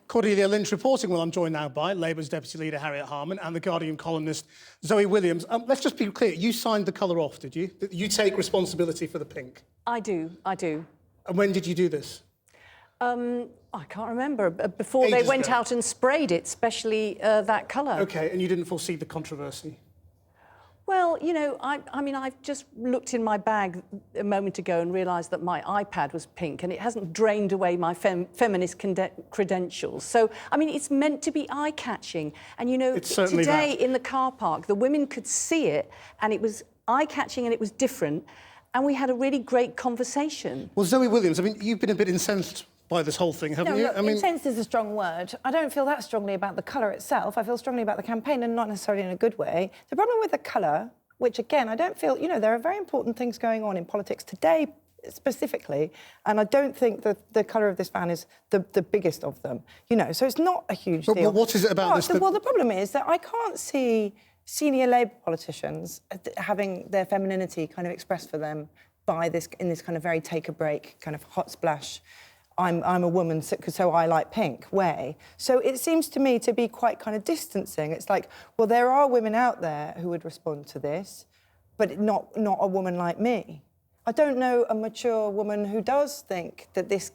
Cordelia Lynch reporting. Well, I'm joined now by Labour's Deputy Leader Harriet Harman and the Guardian columnist Zoe Williams. Let's just be clear, you signed the colour off, did you? You take responsibility for the pink? I do. And when did you do this? I can't remember. Before Ages they went ago. out and sprayed it, especially that colour. OK, and you didn't foresee the controversy? Well, you know, I mean, I've just looked in my bag a moment ago and realised that my iPad was pink and it hasn't drained away my feminist credentials. So, I mean, it's meant to be eye-catching. And, you know, today in the car park, the women could see it and it was eye-catching and it was different. And we had a really great conversation. Well, Zoe Williams, I mean, you've been a bit incensed by this whole thing, haven't you? Look, incensed is a strong word. I don't feel that strongly about the colour itself. I feel strongly about the campaign, and not necessarily in a good way. The problem with the colour, which, again, I don't feel... You know, there are very important things going on in politics today, specifically, and I don't think that the colour of this van is the biggest of them. You know, so it's not a huge deal. But what is it about this that... Well, the problem is that I can't see senior Labour politicians having their femininity kind of expressed for them by this, in this kind of very take-a-break, kind of hot splash... I'm a woman, so I like pink way. So it seems to me to be quite kind of distancing. It's like, well, there are women out there who would respond to this, but not a woman like me. I don't know a mature woman who does think that this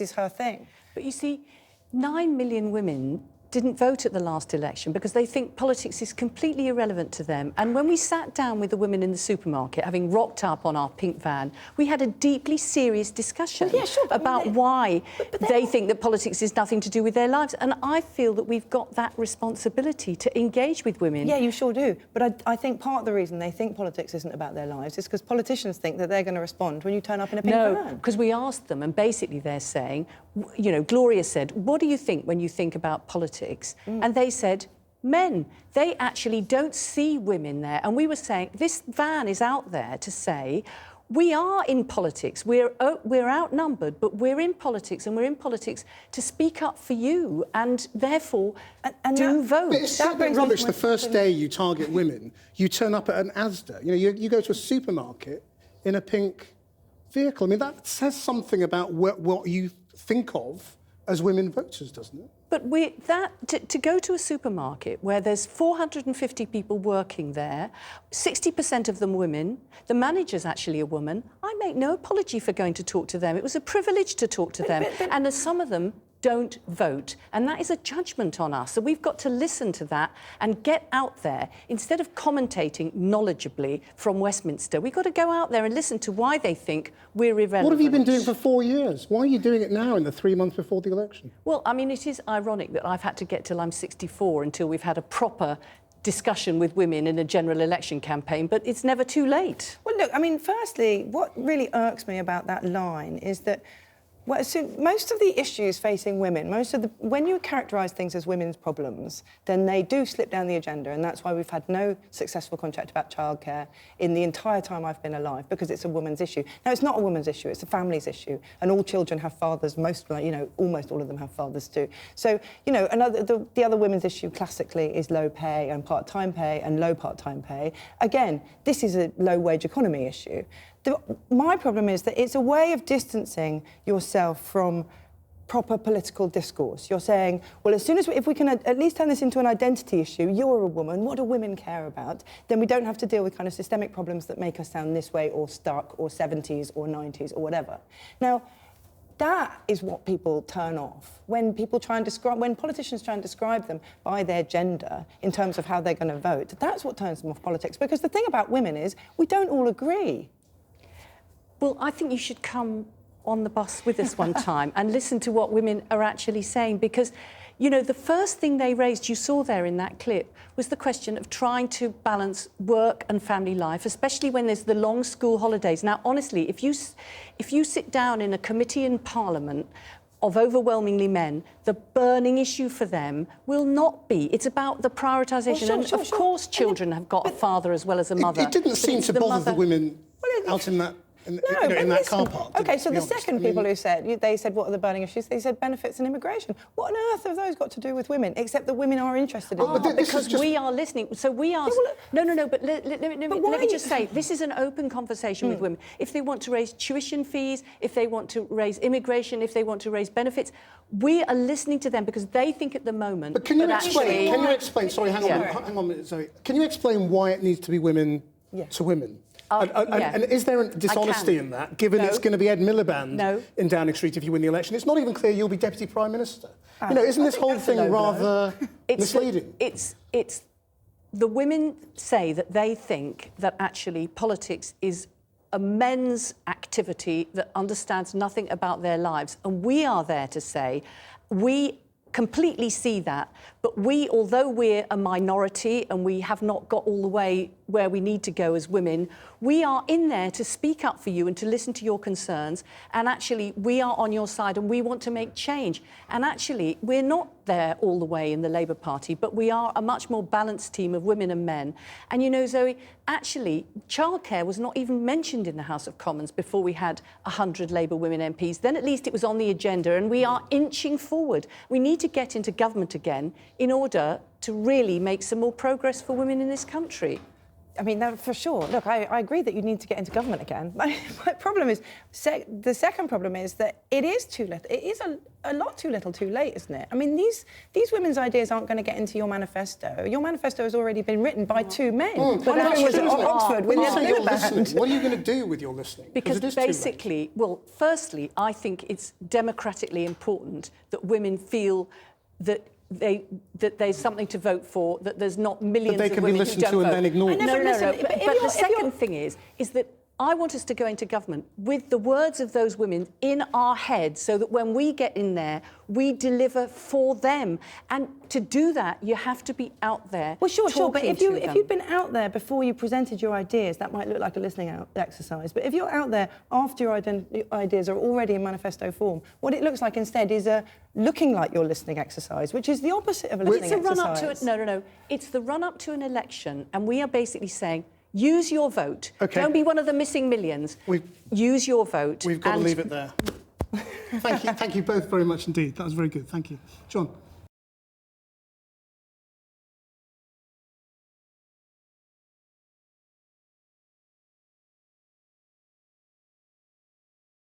is her thing. But you see, 9 million women didn't vote at the last election because they think politics is completely irrelevant to them. And when we sat down with the women in the supermarket, having rocked up on our pink van, we had a deeply serious discussion about why they think that politics is nothing to do with their lives. And I feel that we've got that responsibility to engage with women. Yeah, you sure do. But I think part of the reason they think politics isn't about their lives is because politicians think that they're going to respond when you turn up in a pink van. No, because we asked them, and basically they're saying, you know, Gloria said, what do you think when you think about politics? And they said, men. They actually don't see women there. And we were saying, this van is out there to say, we are in politics. We're outnumbered, but we're in politics, and we're in politics to speak up for you, and therefore do vote. But it's a bit rubbish. The first day you target women, you turn up at an Asda. You know, you go to a supermarket in a pink vehicle. I mean, that says something about what you think of as women voters, doesn't it? But to go to a supermarket where there's 450 people working there, 60% of them women, the manager's actually a woman, I make no apology for going to talk to them. It was a privilege to talk to them. And some of them don't vote. And that is a judgment on us. So we've got to listen to that and get out there. Instead of commentating knowledgeably from Westminster, we've got to go out there and listen to why they think we're irrelevant. What have you been doing for 4 years? Why are you doing it now in the 3 months before the election? Well, I mean, it is ironic that I've had to get till I'm 64 until we've had a proper discussion with women in a general election campaign, but it's never too late. Well, look, I mean, firstly, what really irks me about that line is that most of the issues facing women, when you characterise things as women's problems, then they do slip down the agenda, and that's why we've had no successful contract about childcare in the entire time I've been alive, because it's a woman's issue. Now, it's not a woman's issue, it's a family's issue, and all children have fathers, almost all of them have fathers too. So, you know, the other women's issue classically is low pay and part-time pay and low part-time pay. Again, this is a low-wage economy issue. My problem is that it's a way of distancing yourself from proper political discourse. You're saying, well, as soon as if we can at least turn this into an identity issue, you're a woman, what do women care about? Then we don't have to deal with kind of systemic problems that make us sound this way or stuck or 70s or 90s or whatever. Now, that is what people turn off when politicians try and describe them by their gender in terms of how they're going to vote. That's what turns them off politics, because the thing about women is we don't all agree. Well, I think you should come on the bus with us one time and listen to what women are actually saying, because, you know, the first thing they raised, you saw there in that clip, was the question of trying to balance work and family life, especially when there's the long school holidays. Now, honestly, if you sit down in a committee in Parliament of overwhelmingly men, the burning issue for them will not be. It's about the prioritisation. And of course children have got a father as well as a mother. It didn't seem to bother the women out in that in but that car listen, park. OK, so to the be honest. second people who said, they said, what are the burning issues? They said benefits and immigration. What on earth have those got to do with women, except that women are interested in them? Because we are listening. So we are... No, but let me just say, this is an open conversation with women. If they want to raise tuition fees, if they want to raise immigration, if they want to raise benefits, we are listening to them because they think at the moment... But can you explain... Sorry, hang on a minute, Zoe. Can you explain why it needs to be women to women? And is there a dishonesty in that, given it's going to be Ed Miliband in Downing Street if you win the election? It's not even clear you'll be Deputy Prime Minister. Isn't this whole thing rather misleading? It's the women say that they think that actually politics is a men's activity that understands nothing about their lives. And we are there to say, we completely see that, but although we're a minority and we have not got all the way where we need to go as women, we are in there to speak up for you and to listen to your concerns, and actually we are on your side and we want to make change. And actually we're not there all the way in the Labour Party, but we are a much more balanced team of women and men. And Zoe, actually childcare was not even mentioned in the House of Commons before we had 100 Labour women MPs. Then at least it was on the agenda, and we are inching forward. We need to get into government again in order to really make some more progress for women in this country. I mean, no, for sure. Look, I agree that you need to get into government again. My problem is, the second problem is that it is too little. It is a lot too little too late, isn't it? I mean, these women's ideas aren't going to get into your manifesto. Your manifesto has already been written by two men. One of them was at Oxford with you're listening. What are you going to do with your listening? Because basically, well, firstly, I think it's democratically important that women feel that there's something to vote for, that there's not millions of women who don't vote. But they can be listened to and then ignored. No. But the second thing is that I want us to go into government with the words of those women in our heads, so that when we get in there, we deliver for them. And to do that, you have to be out there. Well, sure. But if you'd been out there before you presented your ideas, that might look like a listening exercise. But if you're out there after your ideas are already in manifesto form, what it looks like instead is looking like your listening exercise, which is the opposite of a listening exercise. No. It's the run-up to an election, and we are basically saying, use your vote. Okay. Don't be one of the missing millions. Use your vote. We've got to leave it there. Thank you both very much indeed. That was very good. Thank you. John.